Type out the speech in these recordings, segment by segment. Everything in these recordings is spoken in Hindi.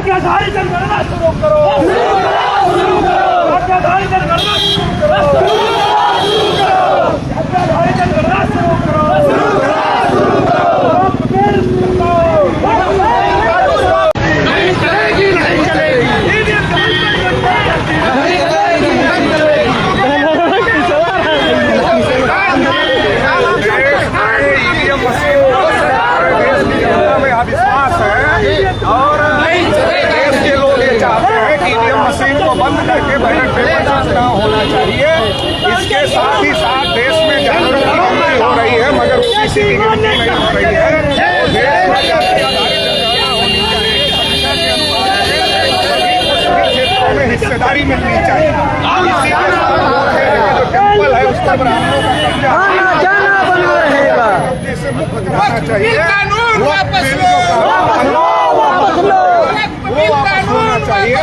अत्याचारी जनगणना शुरू करो, अत्याचारी जनगणना शुरू करो, अत्याचारी जनगणना शुरू करो। नहीं चलेगी, नहीं चलेगी। विश्वास है और देश के लोग ये चाहते हैं कि ईवीएम मशीन को बंद करके बैलेट पेपर का चुनाव होना चाहिए। इसके साथ ही साथ देश में जानवरों की गिनती हो रही है, मगर उसी की गिनती नहीं हो रही है। देश में जाति आधारित जनगणना होनी चाहिए, संख्या के अनुसार सभी क्षेत्रों में हिस्सेदारी मिलनी चाहिए। इसी के साथ जो टेम्पल है उस पर ब्राह्मणों का कब्जा रहेगा, जिसे मुक्त कराना चाहिए। वापस लो, वापस लो, वापस लो, वापस होना चाहिए।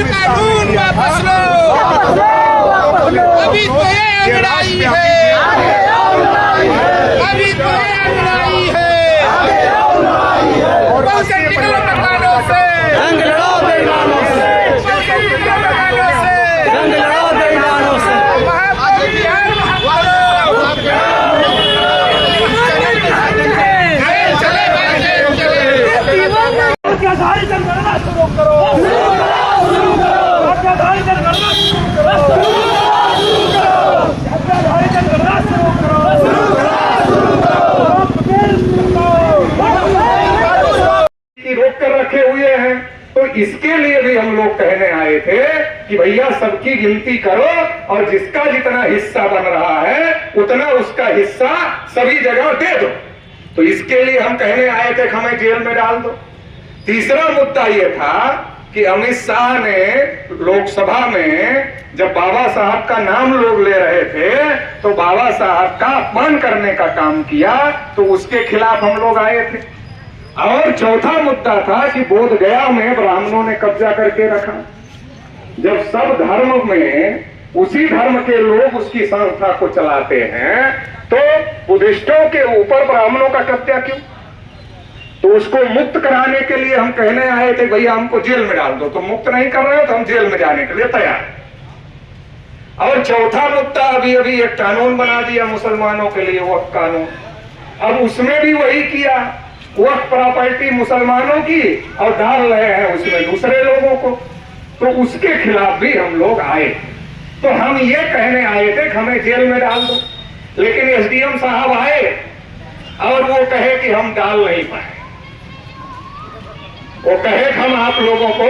कानून वापस लो, अभी तो ये अंगड़ाई है, अभी तो ये अंगड़ाई है। बहुत से निकलो मकानों से, रंग लड़ाओ बेईमानों से, रंग लड़ाओ बेईमानों से। अत्याचारी जनगणना शुरू करो, अत्याचारी जनगणना शुरू करो, अत्याचारी जनगणना शुरू करो। रोक कर रखे हुए हैं, तो इसके लिए भी हम लोग कहने आए थे कि भैया सबकी गिनती करो और जिसका जितना हिस्सा बन रहा है उतना उसका हिस्सा सभी जगह दे दो। तो इसके लिए हम कहने आए थे कि हमें जेल में डाल दो। तीसरा मुद्दा यह था कि अमित शाह ने लोकसभा में जब बाबा साहब का नाम लोग ले रहे थे तो बाबा साहब का अपमान करने का काम किया, तो उसके खिलाफ हम लोग आए थे। और चौथा मुद्दा था कि बोधगया में ब्राह्मणों ने कब्जा करके रखा। जब सब धर्म में उसी धर्म के लोग उसकी संस्था को चलाते हैं, तो बुद्धिस्टों के ऊपर ब्राह्मणों का कब्जा क्यों? तो उसको मुक्त कराने के लिए हम कहने आए थे भैया हमको जेल में डाल दो। तो मुक्त नहीं कर रहे हो तो हम जेल में जाने के लिए तैयार। और चौथा मुद्दा अभी अभी एक कानून बना दिया मुसलमानों के लिए, वक्फ कानून। अब उसमें भी वही किया, वक्फ प्रॉपर्टी मुसलमानों की और डाल रहे हैं उसमें दूसरे लोगों को। तो उसके खिलाफ भी हम लोग आए। तो हम ये कहने आए थे कि हमें जेल में डाल दो, लेकिन एसडीएम साहब आए और वो कहे कि हम डाल नहीं पाए। वो कहे हम आप लोगों को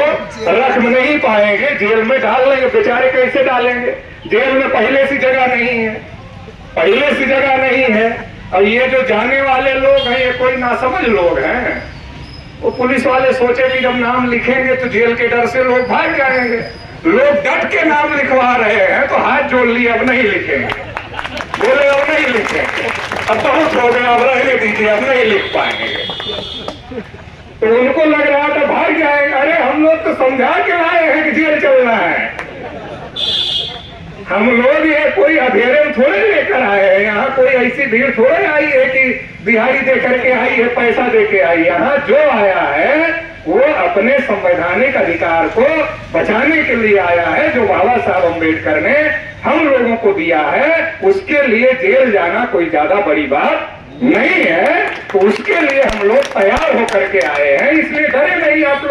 रख नहीं पाएंगे, जेल में डाल लेंगे। बेचारे कैसे डालेंगे? जेल में पहले सी जगह नहीं है, पहले सी जगह नहीं है। और ये जो जाने वाले लोग हैं ये कोई नासमझ लोग हैं। वो पुलिस वाले सोचे कि जब नाम लिखेंगे तो जेल के डर से लोग भाग जाएंगे। लोग डट के नाम लिखवा रहे हैं, तो हाथ जोड़ लिए अब नहीं लिखेंगे, बोले अब नहीं लिखेंगे, अब बहुत हो गया, अब रहने दीजिए, अब नहीं लिख पाएंगे। तो उनको लग रहा था भाग जाएगा। अरे हम लोग तो समझा के लाए हैं कि जेल चलना है। हम लोग ये कोई अधेरे में थोड़े लेकर आए हैं, यहाँ कोई ऐसी भीड़ थोड़े आई है कि दिहाड़ी दे करके आई है, पैसा दे के आई। यहाँ जो आया है वो अपने संवैधानिक अधिकार को बचाने के लिए आया है, जो बाबा साहब अम्बेडकर ने हम लोगों को दिया है। उसके लिए जेल जाना कोई ज्यादा बड़ी बात नहीं है। तो उसके लिए हम लोग तैयार होकर के आए हैं, इसलिए डरे नहीं आप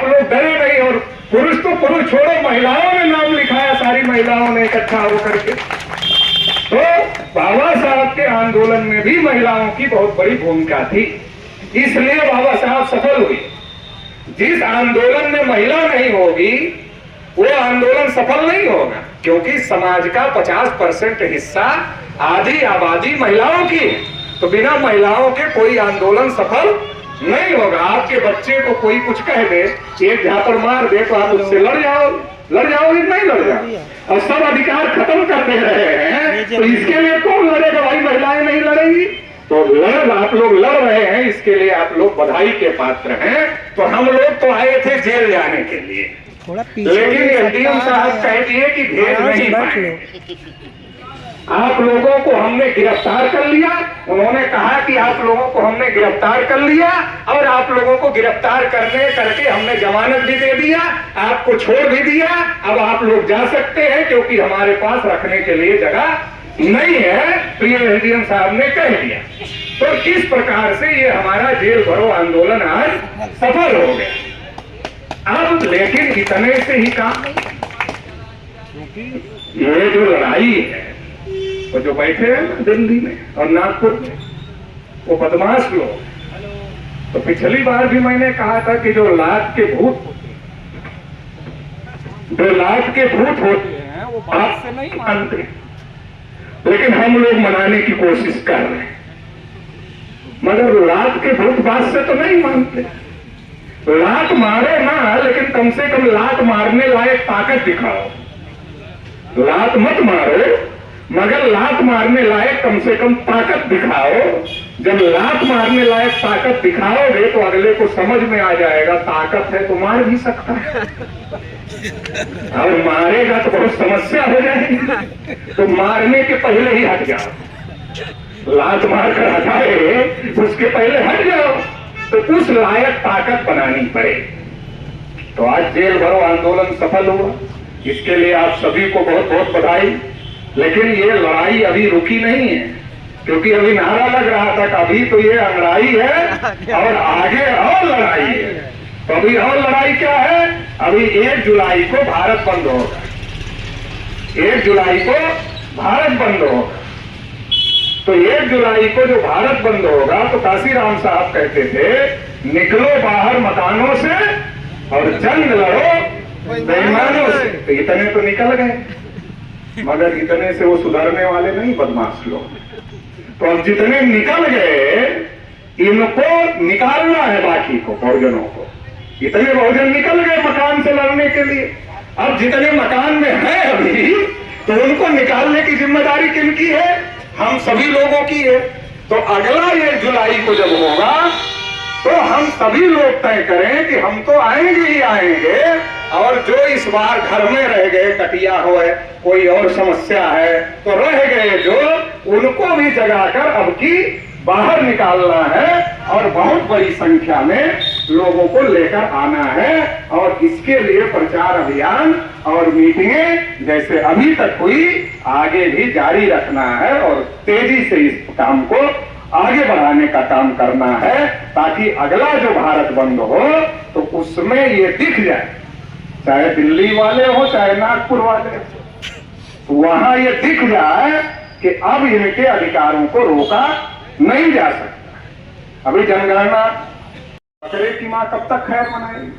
लोग डरे नहीं। और पुरुष तो पुरुष छोड़ो, महिलाओं ने नाम लिखाया, सारी महिलाओं ने इकट्ठा होकर के। तो बाबा साहब के आंदोलन में भी महिलाओं की बहुत बड़ी भूमिका थी, इसलिए बाबा साहब सफल हुए। जिस आंदोलन में महिला नहीं होगी वो आंदोलन सफल नहीं होगा, क्योंकि समाज का 50% हिस्सा, आधी आबादी महिलाओं की है। तो बिना महिलाओं के कोई आंदोलन सफल नहीं होगा। आपके बच्चे को कोई कुछ कह दे, एक झापड़ मार दे, तो आप उससे लड़ जाओगे नहीं लड़ जाओ। और सब अधिकार खत्म कर दे रहे हैं, तो इसके लिए कौन लड़ेगा भाई? महिलाएं नहीं लड़ेंगी। तो आप लोग लड़ रहे हैं, इसके लिए आप लोग बधाई के पात्र हैं। तो हम लोग तो आए थे जेल जाने के लिए, लेकिन एसडीएम साहब कह दिए कि भेज नहीं पाएंगे। आप लोगों को हमने गिरफ्तार कर लिया। उन्होंने कहा कि आप लोगों को हमने गिरफ्तार कर लिया और आप लोगों को गिरफ्तार करके हमने जमानत भी दे दिया, आपको छोड़ भी दिया। अब आप लोग जा सकते हैं क्योंकि हमारे पास रखने के लिए जगह नहीं है, तो ये एसडीएम साहब ने कह दिया। तो इस प्रकार से ये हमारा जेल भरो आंदोलन आज सफल हो गया। अब लेकिन इतने से ही काम नहीं, ये जो लड़ाई है वो जो बैठे हैं ना दिल्ली में और नागपुर में, वो बदमाश लोग। तो पिछली बार भी मैंने कहा था कि जो लात के भूत होते हैं वो बात से नहीं मानते, लेकिन हम लोग मनाने की कोशिश कर रहे हैं। मगर लात के भूत बात से तो नहीं मानते। लात मारे ना, लेकिन कम से कम लात मारने लायक ताकत दिखाओ। लात मत मारो, मगर लात मारने लायक कम से कम ताकत दिखाओ। जब लात मारने लायक ताकत दिखाओगे तो अगले को समझ में आ जाएगा ताकत है तो मार भी सकता है, और मारेगा तो बहुत समस्या हो जाएगी। तो मारने के पहले ही हट जाओ, लात मार कर हटाए उसके पहले हट जाओ, तो उस लायक ताकत बनानी पड़े। तो आज जेल भरो आंदोलन सफल हुआ, इसके लिए आप सभी को बहुत बहुत बधाई। लेकिन ये लड़ाई अभी रुकी नहीं है, क्योंकि अभी नारा लग रहा था कि अभी तो ये अंगड़ाई है और आगे और लड़ाई है। तो अभी और लड़ाई क्या है? अभी 1 जुलाई को भारत बंद होगा, 1 जुलाई को भारत बंद होगा। तो 1 जुलाई को जो भारत बंद होगा तो काशीराम साहब कहते थे निकलो बाहर मकानों से और जंग लड़ो बेईमानों से। तो इतने तो निकल गए, मगर इतने से वो सुधरने वाले नहीं बदमाश लोग। तो अब जितने निकल गए इनको निकालना है, बाकी को बहुजनों को। इतने बहुजन निकल गए मकान से लड़ने के लिए, अब जितने मकान में हैं अभी तो उनको निकालने की जिम्मेदारी किनकी है? हम सभी लोगों की है। तो अगला 1 जुलाई को जब होगा तो हम सभी लोग तय करें कि हम तो आएंगे ही आएंगे, और जो इस बार घर में रह गए, कटिया हो है, कोई और समस्या है तो रह गए जो, उनको भी जगाकर अब की बाहर निकालना है और बहुत बड़ी संख्या में लोगों को लेकर आना है। और इसके लिए प्रचार अभियान और मीटिंगें जैसे अभी तक हुई आगे भी जारी रखना है और तेजी से इस काम को आगे बढ़ाने का काम करना है, ताकि अगला जो भारत बंद हो तो उसमें ये दिख जाए, चाहे दिल्ली वाले हो चाहे नागपुर वाले हो, तो वहां ये दिख जाए कि अब इनके अधिकारों को रोका नहीं जा सकता। अभी जनगणना, बकरे की माँ कब तक खैर मनाएगी?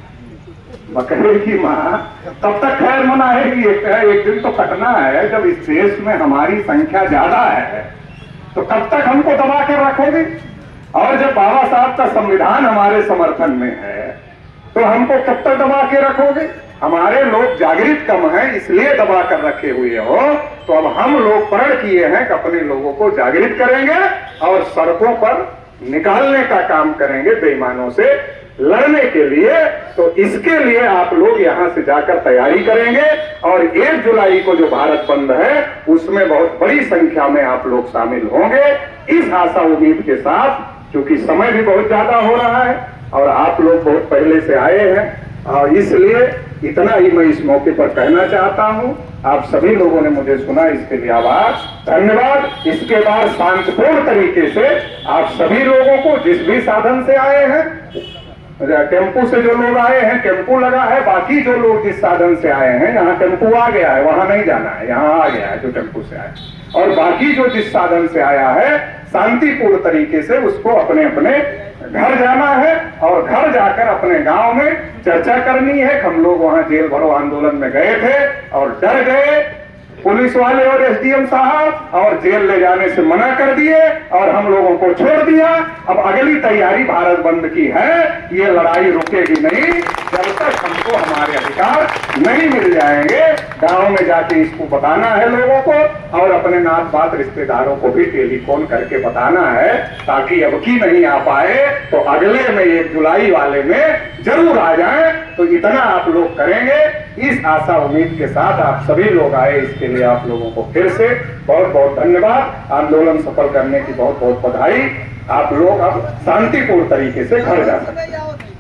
बकरे की माँ तब तक खैर मनाएगी, एक दिन तो कटना है। जब इस देश में हमारी संख्या ज्यादा है तो कब तक हमको दबा कर रखोगे? और जब बाबा साहब का संविधान हमारे समर्थन में है तो हमको कब तक दबा के रखोगे? हमारे लोग जागृत कम हैं इसलिए दबा कर रखे हुए हो। तो अब हम लोग प्रण किए हैं कि अपने लोगों को जागृत करेंगे और सड़कों पर निकालने का काम करेंगे बेईमानों से लड़ने के लिए। तो इसके लिए आप लोग यहां से जाकर तैयारी करेंगे, और 1 जुलाई को जो भारत बंद है उसमें बहुत बड़ी संख्या में आप लोग शामिल होंगे। इस आशा उम्मीद के साथ, क्योंकि समय भी बहुत ज्यादा हो रहा है और आप लोग बहुत पहले से आए हैं, और इसलिए इतना ही मैं इस मौके पर कहना चाहता हूं। आप सभी लोगों ने मुझे सुना, इसके लिए आभार, धन्यवाद। इसके बाद शांतिपूर्ण तरीके से आप सभी लोगों को, जिस भी साधन से आए हैं, टेम्पू से जो लोग आए हैं टेम्पू लगा है, बाकी जो लोग जिस साधन से आए हैं, यहाँ टेम्पू आ गया है, वहां नहीं जाना है, यहाँ आ गया है जो टेम्पू से आए, और बाकी जो जिस साधन से आया है शांतिपूर्ण तरीके से उसको अपने अपने घर जाना है, और घर जाकर अपने गांव में चर्चा करनी है। हम लोग वहां जेल भरो आंदोलन में गए थे और डर गए पुलिस वाले और एसडीएम साहब, और जेल ले जाने से मना कर दिए और हम लोगों को छोड़ दिया। अब अगली तैयारी भारत बंद की है, ये लड़ाई रुकेगी नहीं जब तक हमको हमारे अधिकार नहीं मिल जाएंगे। गांव में जाके इसको बताना है लोगों को, और अपने नात बात रिश्तेदारों को भी टेलीफोन करके बताना है, ताकि अब की नहीं आ पाए तो अगले में 1 जुलाई वाले में जरूर आ जाए। तो इतना आप लोग करेंगे, इस आशा उम्मीद के साथ आप सभी लोग आए, इसके लिए आप लोगों को फिर से बहुत बहुत धन्यवाद। आंदोलन सफल करने की बहुत बहुत बधाई। आप लोग अब शांतिपूर्ण तरीके से घर जा सकते हैं।